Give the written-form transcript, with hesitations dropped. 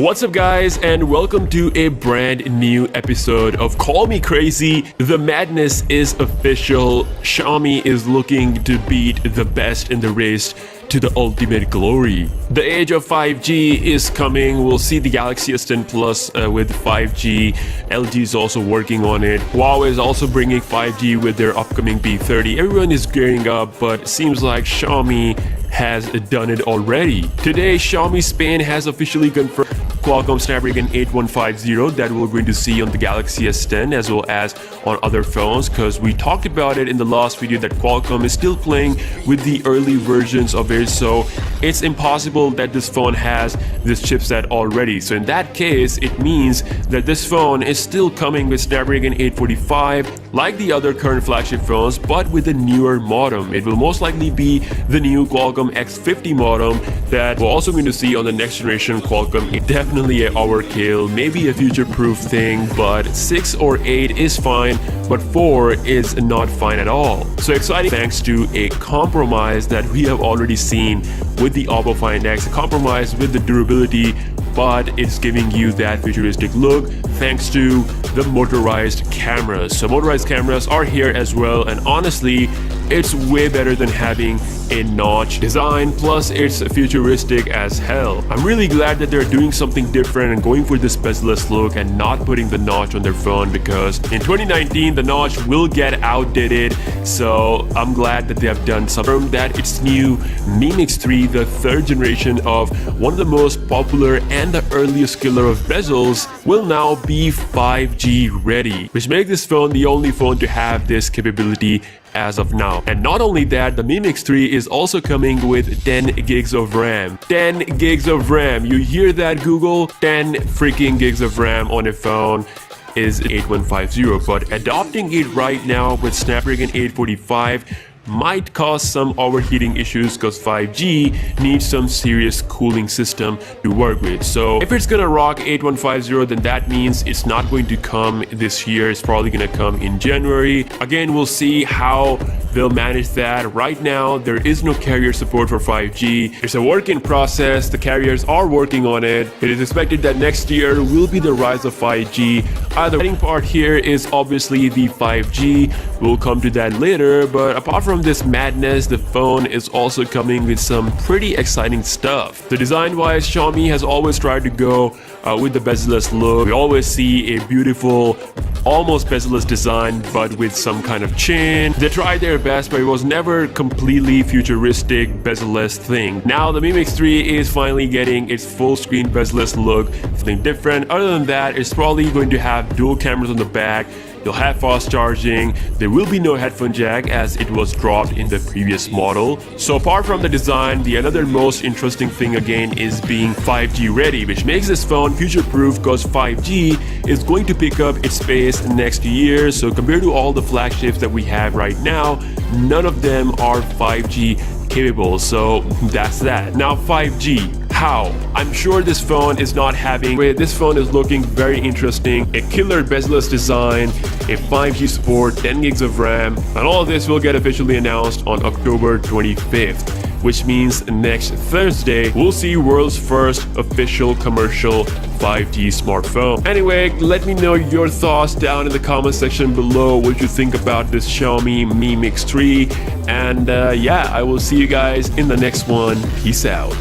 What's up guys, and welcome to a brand new episode of Call Me Crazy. The madness is official. Xiaomi is looking to beat the best in the race to the ultimate glory. The age of 5G is coming. We'll see the Galaxy S10 Plus with 5G. LG is also working on it. Huawei is also bringing 5G with their upcoming P30. Everyone is gearing up, but it seems like Xiaomi has done it already. Today, Xiaomi Spain has officially confirmed Qualcomm Snapdragon 8150 that we're going to see on the Galaxy S10 as well as on other phones, because we talked about it in the last video that Qualcomm is still playing with the early versions of it, so it's impossible that this phone has this chipset already. So in that case, it means that this phone is still coming with Snapdragon 845 like the other current flagship phones, but with a newer modem. It will most likely be the new Qualcomm X50 modem that we're also going to see on the next generation Qualcomm. It definitely an overkill, maybe a future-proof thing, but 6 or 8 is fine, but 4 is not fine at all. So exciting thanks to a compromise that we have already seen with the Oppo Find X, a compromise with the durability, but it's giving you that futuristic look thanks to the motorized cameras. So motorized cameras are here as well, and honestly, it's way better than having a notch design, plus it's futuristic as hell. I'm really glad that they're doing something different and going for this Bezel Less look and not putting the notch on their phone, because in 2019 the notch will get outdated. So I'm glad that they have done something that it's new. Mi Mix 3, the third generation of one of the most popular and the earliest killer of bezels, will now be 5G ready, which makes this phone the only phone to have this capability as of now. And not only that, the Mi Mix 3 is also coming with 10 gigs of RAM. 10 gigs of RAM. You hear that, Google? 10 freaking gigs of RAM on a phone is 8150, but adopting it right now with Snapdragon 845 might cause some overheating issues, because 5G needs some serious cooling system to work with. So if it's gonna rock 8150, then that means it's not going to come this year. It's probably gonna come in January. Again, we'll see how they'll manage that. Right now, there is no carrier support for 5G. It's a work in process. The carriers are working on it. It is expected that next year will be the rise of 5G. The exciting part here is obviously the 5G. We'll come to that later, but apart from this madness, the phone is also coming with some pretty exciting stuff. So design-wise, Xiaomi has always tried to go with the Bezel Less look. We always see a beautiful, almost Bezel Less design, but with some kind of chin. They tried their best, but it was never completely futuristic Bezel Less thing. Now the Mi Mix 3 is finally getting its full screen Bezel Less look, something different. Other than that, it's probably going to have dual cameras on the back. You'll have fast charging. There will be no headphone jack as it was dropped in the previous model. So apart from the design, the another most interesting thing again is being 5G ready, which makes this phone future-proof, because 5G is going to pick up its pace next year. So compared to all the flagships that we have right now, none of them are 5G capable. So that's that. Now 5G. How? I'm sure this phone is not having. This phone is looking very interesting. A killer Bezel Less design, a 5G support, 10 gigs of RAM, and all of this will get officially announced on October 25th, which means next Thursday we'll see world's first official commercial 5G smartphone. Anyway, let me know your thoughts down in the comment section below, what you think about this Xiaomi Mi Mix 3, and yeah, I will see you guys in the next one. Peace out.